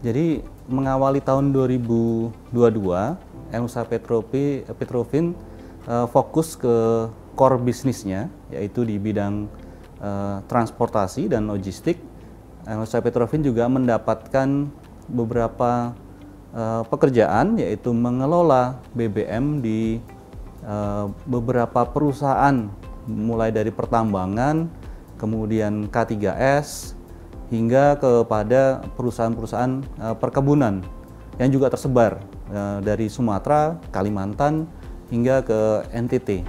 Jadi mengawali tahun 2022, Nusa Petrofin fokus ke core bisnisnya, yaitu di bidang transportasi dan logistik. Nusa Petrofin juga mendapatkan beberapa pekerjaan, yaitu mengelola BBM di beberapa perusahaan, mulai dari pertambangan, kemudian K3S, hingga kepada perusahaan-perusahaan perkebunan yang juga tersebar dari Sumatera, Kalimantan, hingga ke NTT.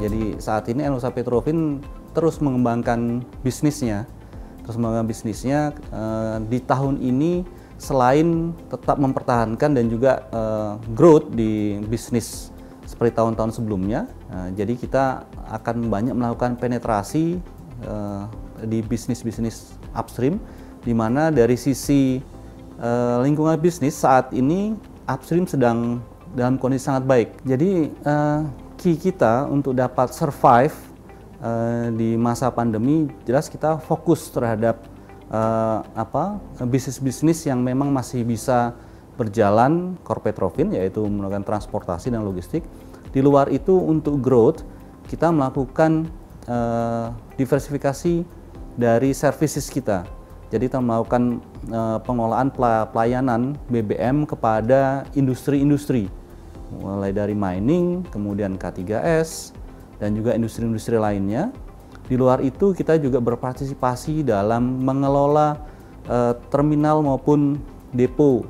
Jadi saat ini Nusa Petrofin terus mengembangkan bisnisnya. Di tahun ini, selain tetap mempertahankan dan juga growth di bisnis seperti tahun-tahun sebelumnya, jadi kita akan banyak melakukan penetrasi di bisnis-bisnis upstream, di mana dari sisi lingkungan bisnis saat ini upstream sedang dalam kondisi sangat baik. Jadi key kita untuk dapat survive di masa pandemi, jelas kita fokus terhadap bisnis-bisnis yang memang masih bisa berjalan core Petrofin, yaitu melakukan transportasi dan logistik. Di luar itu untuk growth kita melakukan diversifikasi dari services kita. Jadi kita melakukan pengelolaan pelayanan BBM kepada industri-industri, mulai dari mining, kemudian K3S, dan juga industri-industri lainnya. Di luar itu kita juga berpartisipasi dalam mengelola terminal maupun depo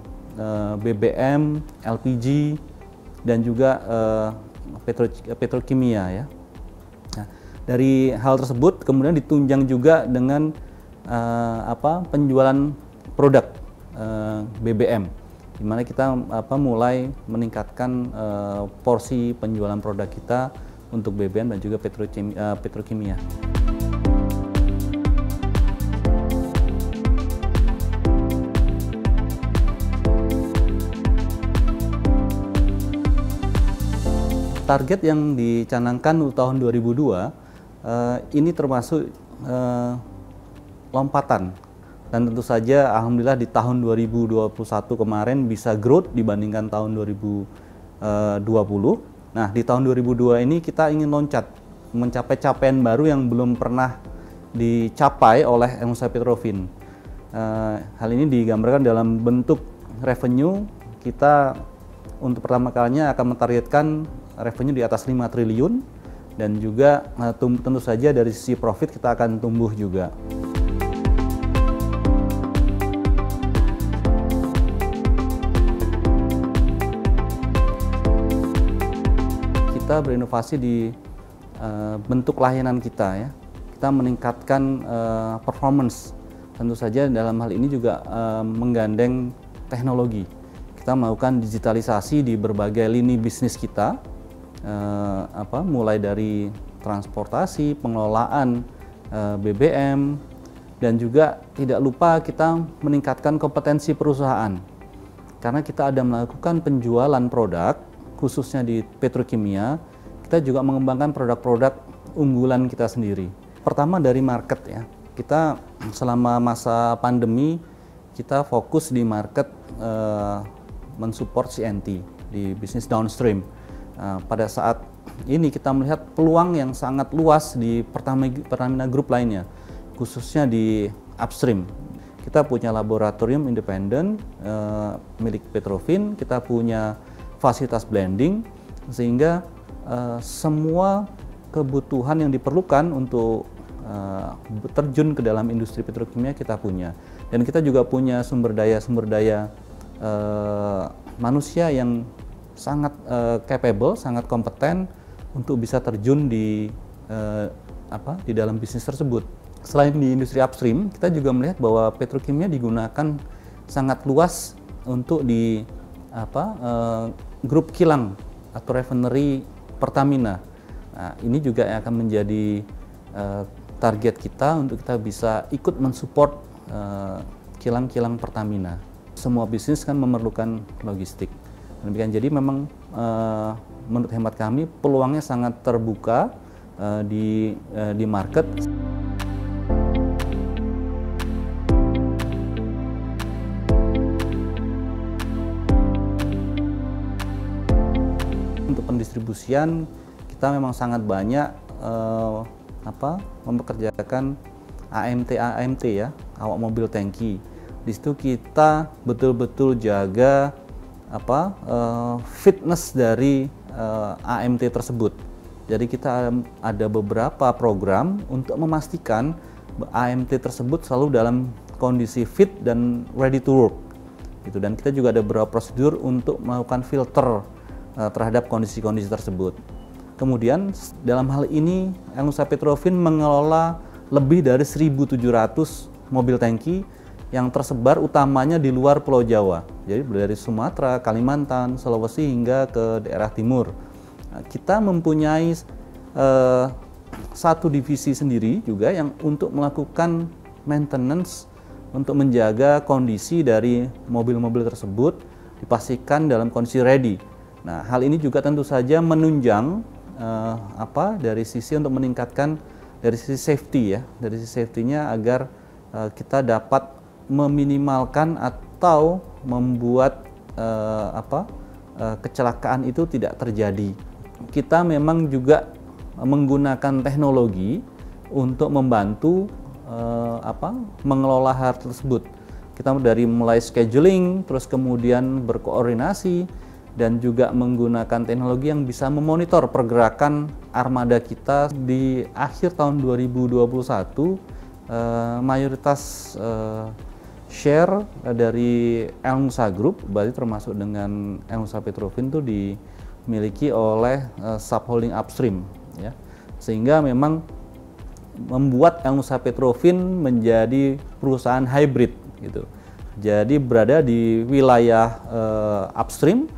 BBM, LPG, dan juga petrokimia ya. Nah, dari hal tersebut kemudian ditunjang juga dengan penjualan produk BBM, di mana kita mulai meningkatkan porsi penjualan produk kita untuk BBM dan juga petrokimia. Target yang dicanangkan untuk tahun 2002 ini termasuk lompatan, dan tentu saja alhamdulillah di tahun 2021 kemarin bisa growth dibandingkan tahun 2020. Nah, di tahun 2002 ini kita ingin loncat, mencapai capaian baru yang belum pernah dicapai oleh Nusa Petrofin. Hal ini digambarkan dalam bentuk revenue. Kita untuk pertama kalinya akan mentargetkan revenue di atas 5 triliun, dan juga tentu saja dari sisi profit kita akan tumbuh juga. Kita berinovasi di bentuk layanan kita ya. Kita meningkatkan performance. Tentu saja dalam hal ini juga menggandeng teknologi. Kita melakukan digitalisasi di berbagai lini bisnis kita, mulai dari transportasi, pengelolaan BBM, dan juga tidak lupa kita meningkatkan kompetensi perusahaan. Karena kita ada melakukan penjualan produk, khususnya di petrokimia, kita juga mengembangkan produk-produk unggulan kita sendiri. Pertama dari market ya, kita selama masa pandemi kita fokus di market mensupport CNT di bisnis downstream. Pada saat ini kita melihat peluang yang sangat luas di Pertamina Group lainnya, khususnya di upstream. Kita punya laboratorium independen milik Petrofin, kita punya fasilitas blending, sehingga semua kebutuhan yang diperlukan untuk terjun ke dalam industri petrokimia kita punya. Dan kita juga punya sumber daya manusia yang sangat capable, sangat kompeten untuk bisa terjun di dalam bisnis tersebut. Selain di industri upstream, kita juga melihat bahwa petrokimia digunakan sangat luas untuk di grup kilang atau refinery Pertamina. Nah, ini juga yang akan menjadi target kita untuk kita bisa ikut mensupport kilang-kilang Pertamina. Semua bisnis kan memerlukan logistik. Demikian, jadi memang menurut hemat kami peluangnya sangat terbuka di market. Untuk pendistribusian kita memang sangat banyak mempekerjakan AMT ya, awak mobil tangki. Di situ kita betul-betul jaga fitness dari AMT tersebut. Jadi kita ada beberapa program untuk memastikan AMT tersebut selalu dalam kondisi fit dan ready to work. Gitu. Dan kita juga ada beberapa prosedur untuk melakukan filter terhadap kondisi-kondisi tersebut. Kemudian dalam hal ini El-Nusa Petrofin mengelola lebih dari 1.700 mobil tangki yang tersebar utamanya di luar Pulau Jawa. Jadi dari Sumatera, Kalimantan, Sulawesi hingga ke daerah timur. Nah, kita mempunyai satu divisi sendiri juga yang untuk melakukan maintenance, untuk menjaga kondisi dari mobil-mobil tersebut dipastikan dalam kondisi ready. Nah, hal ini juga tentu saja menunjang dari sisi untuk meningkatkan dari sisi safety ya, dari sisi safety-nya agar kita dapat meminimalkan atau membuat kecelakaan itu tidak terjadi. Kita memang juga menggunakan teknologi untuk membantu mengelola hal tersebut. Kita dari mulai scheduling, terus kemudian berkoordinasi, dan juga menggunakan teknologi yang bisa memonitor pergerakan armada kita. Di akhir tahun 2021 mayoritas share dari El-Nusa Group, berarti termasuk dengan El-Nusa Petrofin, itu dimiliki oleh subholding upstream ya. Sehingga memang membuat El-Nusa Petrofin menjadi perusahaan hybrid gitu. Jadi berada di wilayah upstream,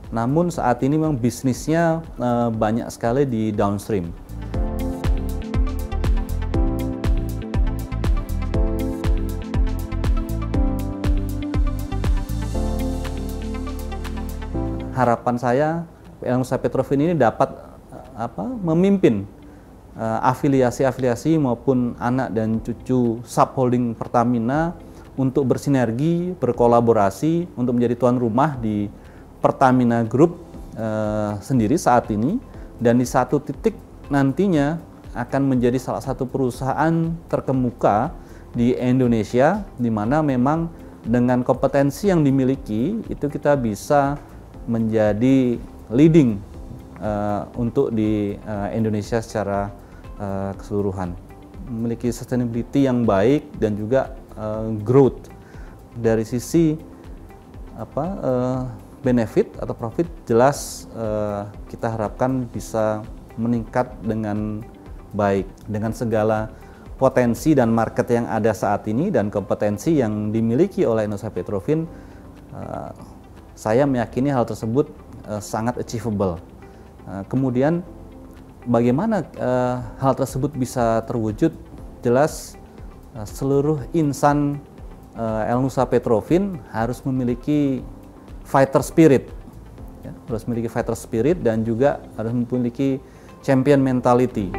namun saat ini memang bisnisnya banyak sekali di downstream. Harapan saya El-Nusa Petrofin ini dapat memimpin afiliasi-afiliasi maupun anak dan cucu subholding Pertamina untuk bersinergi, berkolaborasi untuk menjadi tuan rumah di Pertamina Group sendiri saat ini, dan di satu titik nantinya akan menjadi salah satu perusahaan terkemuka di Indonesia, di mana memang dengan kompetensi yang dimiliki itu kita bisa menjadi leading untuk di Indonesia secara keseluruhan, memiliki sustainability yang baik dan juga growth dari sisi benefit atau profit. Jelas kita harapkan bisa meningkat dengan baik dengan segala potensi dan market yang ada saat ini dan kompetensi yang dimiliki oleh El-Nusa Petrofin. Saya meyakini hal tersebut sangat achievable. Kemudian bagaimana hal tersebut bisa terwujud? Jelas seluruh insan El-Nusa Petrofin harus memiliki fighter spirit, ya, harus memiliki fighter spirit dan juga harus memiliki champion mentality.